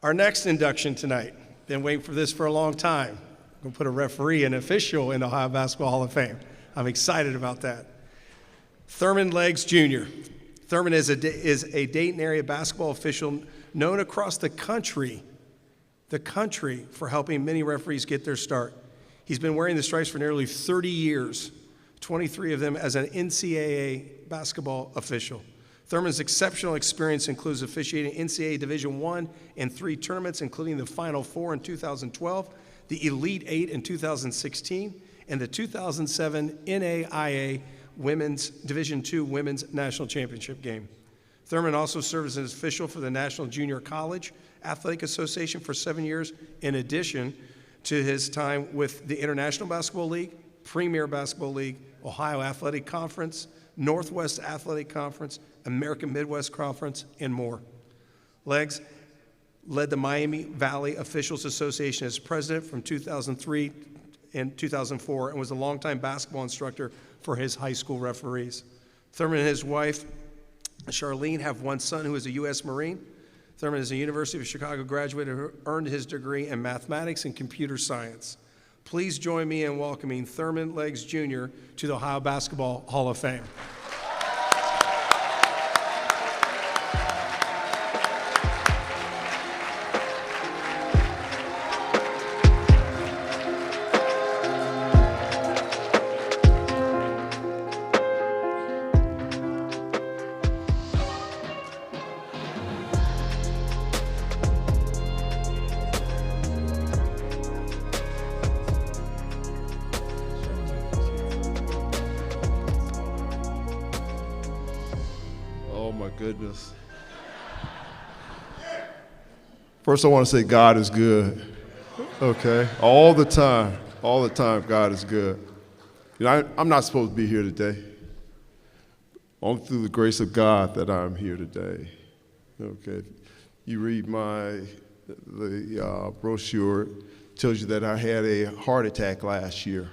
Our next induction tonight, been waiting for this for a long time. We're going to put a referee and official in the Ohio Basketball Hall of Fame. I'm excited about that. Thurman Leggs Jr. Thurman is a Dayton area basketball official known across the country for helping many referees get their start. He's been wearing the stripes for nearly 30 years, 23 of them as an NCAA basketball official. Thurman's exceptional experience includes officiating NCAA Division I and III tournaments, including the Final Four in 2012, the Elite Eight in 2016, and the 2007 NAIA Division II Women's National Championship game. Thurman also served as an official for the National Junior College Athletic Association for 7 years, in addition to his time with the International Basketball League, Premier Basketball League, Ohio Athletic Conference, Northwest Athletic Conference, American Midwest Conference, and more. Leggs led the Miami Valley Officials Association as president from 2003 and 2004 and was a longtime basketball instructor for his high school referees. Thurman and his wife, Charlene, have one son who is a U.S. Marine. Thurman is a University of Chicago graduate who earned his degree in mathematics and computer science. Please join me in welcoming Thurman Leggs Jr. to the Ohio Basketball Hall of Fame. Goodness. First, I want to say God is good. Okay? All the time, God is good. You know, I'm not supposed to be here today. Only through the grace of God that I'm here today. Okay? You read the brochure, it tells you that I had a heart attack last year.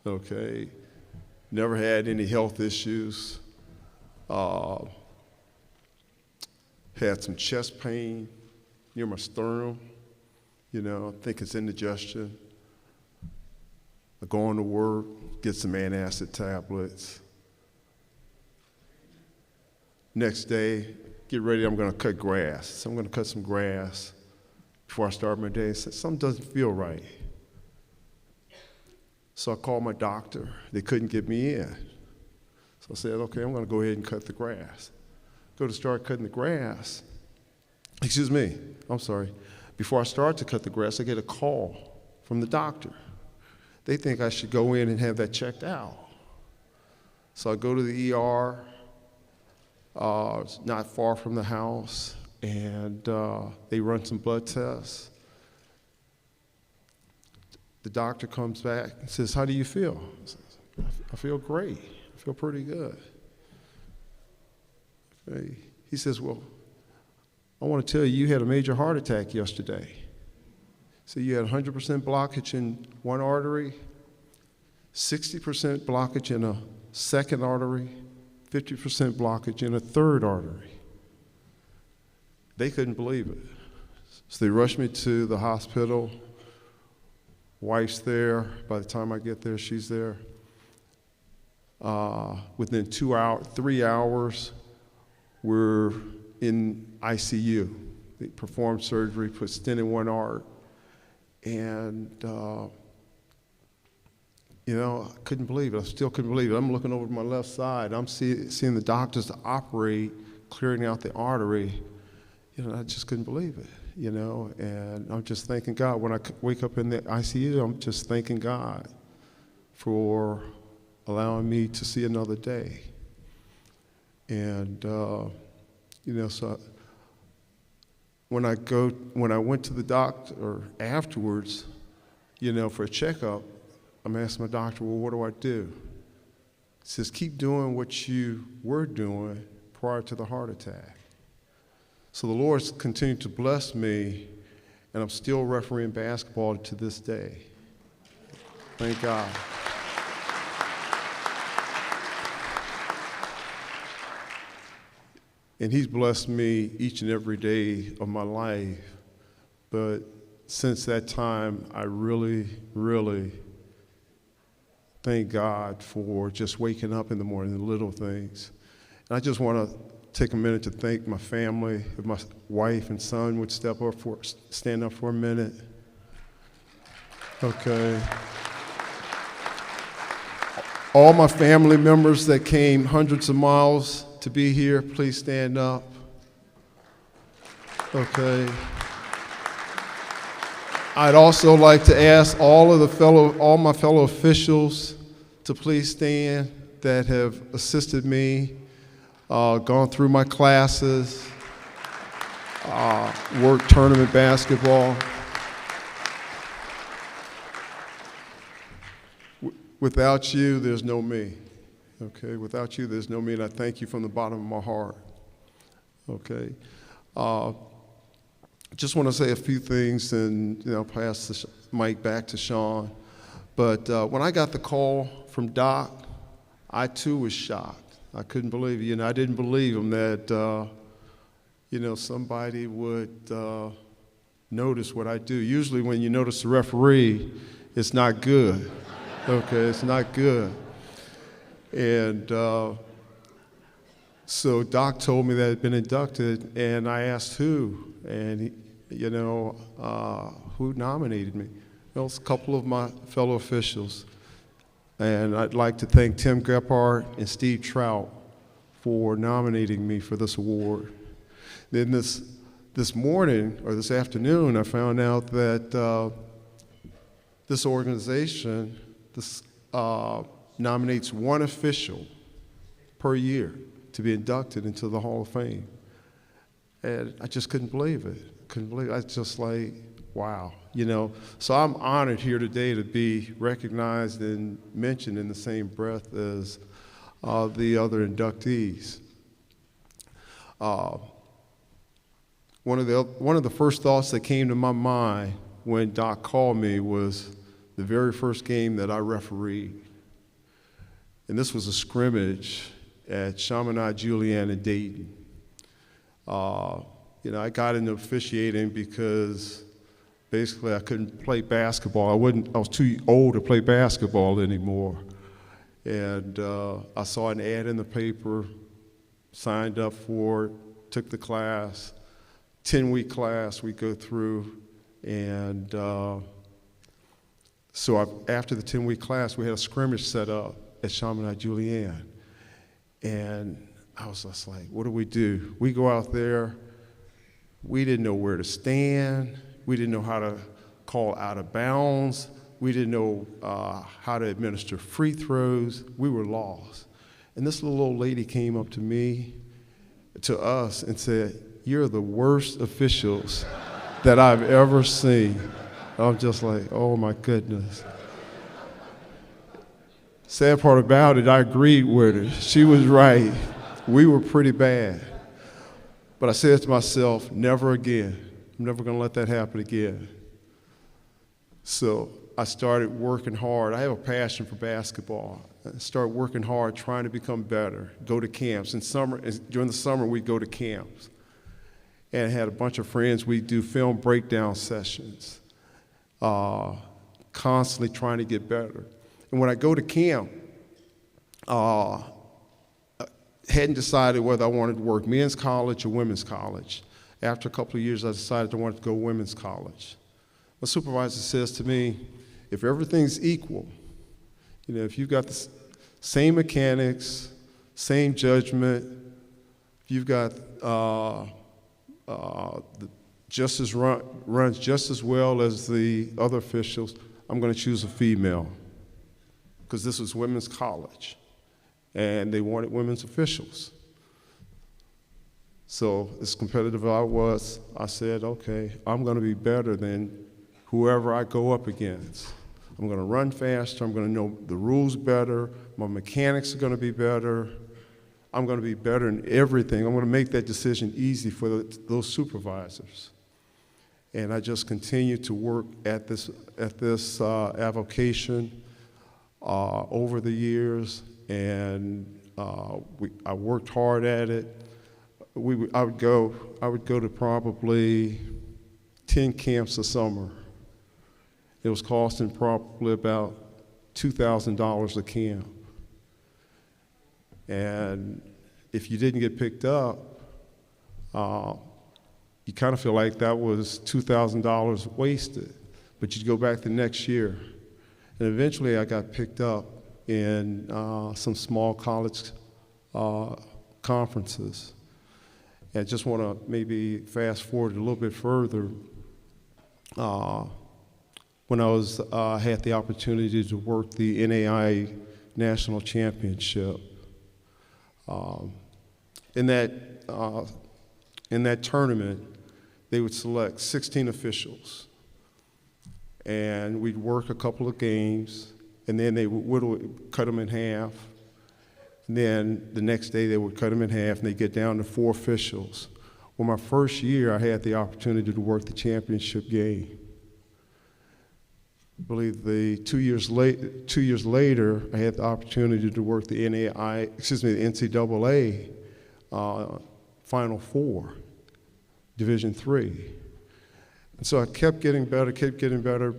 Okay? Never had any health issues. Had some chest pain near my sternum, I think it's indigestion. I go on to work, get some antacid tablets. Next day, get ready, I'm gonna cut grass. So I'm gonna cut some grass before I start my day. Something doesn't feel right. So I called my doctor, they couldn't get me in. So I said, okay, I'm gonna go ahead and cut the grass. Go to start cutting the grass. Before I start to cut the grass, I get a call from the doctor. They think I should go in and have that checked out. So I go to the ER, it's not far from the house, and they run some blood tests. The doctor comes back and says, how do you feel? I feel great. I feel pretty good. He says, well, I want to tell you, you had a major heart attack yesterday. So you had 100% blockage in one artery, 60% blockage in a second artery, 50% blockage in a third artery. They couldn't believe it. So they rushed me to the hospital. Wife's there. By the time I get there, she's there. Within 3 hours, we're in ICU. They performed surgery, put stent in one arm, and I couldn't believe it. I still couldn't believe it. I'm looking over to my left side. I'm seeing the doctors operate, clearing out the artery. I just couldn't believe it. And I'm just thanking God. When I wake up in the ICU, I'm just thanking God for allowing me to see another day. And so when I went to the doctor afterwards, for a checkup, I'm asking my doctor, well, what do I do? He says, keep doing what you were doing prior to the heart attack. So the Lord's continued to bless me, and I'm still refereeing basketball to this day. Thank God. And he's blessed me each and every day of my life. But since that time, I really, really thank God for just waking up in the morning, the little things. And I just want to take a minute to thank my family. If my wife and son would stand up for a minute. Okay. All my family members that came hundreds of miles to be here, please stand up. Okay. I'd also like to ask all my fellow officials to please stand that have assisted me, gone through my classes, worked tournament basketball. Without you, there's no me. Okay, without you, there's no me, and I thank you from the bottom of my heart. Okay. Just want to say a few things and pass the mic back to Sean. But when I got the call from Doc, I too was shocked. I couldn't believe it. I didn't believe him that somebody would notice what I do. Usually when you notice the referee, it's not good. Okay, it's not good. And so Doc told me that I had been inducted, and I asked who, and who nominated me? Well, it's a couple of my fellow officials, and I'd like to thank Tim Gephardt and Steve Trout for nominating me for this award. Then this morning, or this afternoon, I found out that this organization nominates one official per year to be inducted into the Hall of Fame. And I just couldn't believe it. I was just like, wow. So I'm honored here today to be recognized and mentioned in the same breath as the other inductees. One of the first thoughts that came to my mind when Doc called me was the very first game that I refereed. And this was a scrimmage at Chaminade Julian in Dayton. I got into officiating because basically I couldn't play basketball. I was too old to play basketball anymore. And I saw an ad in the paper, signed up for it, took the class, 10-week class we go through, and so after the 10-week class, we had a scrimmage set up at Chaminade Julian. And I was just like, what do? We go out there. We didn't know where to stand. We didn't know how to call out of bounds. We didn't know how to administer free throws. We were lost. And this little old lady came up to us, and said, "You're the worst officials that I've ever seen." I'm just like, oh my goodness. Sad part about it, I agreed with her. She was right. We were pretty bad. But I said to myself, never again. I'm never going to let that happen again. So I started working hard. I have a passion for basketball. I started working hard, trying to become better, go to camps. During the summer, we'd go to camps. And I had a bunch of friends. We'd do film breakdown sessions. Constantly trying to get better. And when I go to camp, I hadn't decided whether I wanted to work men's college or women's college. After a couple of years, I decided I wanted to go women's college. My supervisor says to me, if everything's equal, if you've got the same mechanics, same judgment, if you've got runs just as well as the other officials, I'm going to choose a female, because this was women's college, and they wanted women's officials. So as competitive as I was, I said, okay, I'm going to be better than whoever I go up against. I'm going to run faster. I'm going to know the rules better. My mechanics are going to be better. I'm going to be better in everything. I'm going to make that decision easy for those supervisors. And I just continued to work at this avocation over the years, and I worked hard at it. I would go to probably 10 camps a summer. It was costing probably about $2,000 a camp. And if you didn't get picked up, you kind of feel like that was $2,000 wasted. But you'd go back the next year. And eventually I got picked up in some small college conferences. And I just want to maybe fast forward a little bit further. When I had the opportunity to work the NAI National Championship. In that tournament, they would select 16 officials, and we'd work a couple of games, and then they would cut them in half. And then the next day they would cut them in half, and they'd get down to 4 officials. Well, my first year, I had the opportunity to work the championship game. I believe 2 years later, I had the opportunity to work the NCAA Final Four, Division III. And so I kept getting better,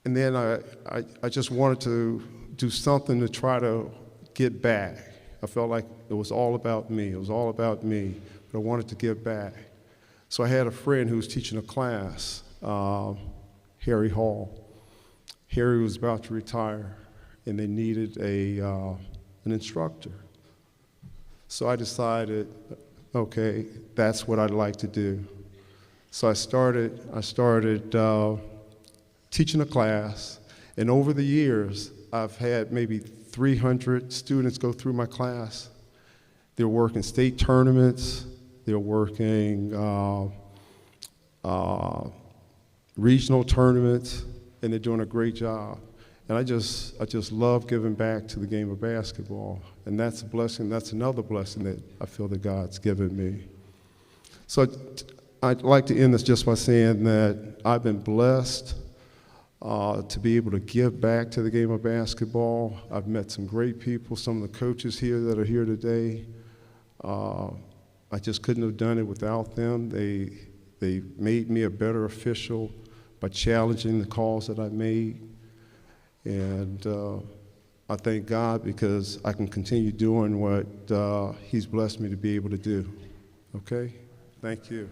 and then I just wanted to do something to try to get back. I felt like it was all about me. It was all about me, but I wanted to give back. So I had a friend who was teaching a class, Harry Hall. Harry was about to retire, and they needed an instructor. So I decided, okay, that's what I'd like to do. So I started teaching a class, and over the years, I've had maybe 300 students go through my class. They're working state tournaments, they're working regional tournaments, and they're doing a great job. And I just love giving back to the game of basketball. And that's a blessing, that's another blessing that I feel that God's given me. So I'd like to end this just by saying that I've been blessed to be able to give back to the game of basketball. I've met some great people, some of the coaches here that are here today. I just couldn't have done it without them. They made me a better official by challenging the calls that I made. And I thank God because I can continue doing what He's blessed me to be able to do. Okay? Thank you.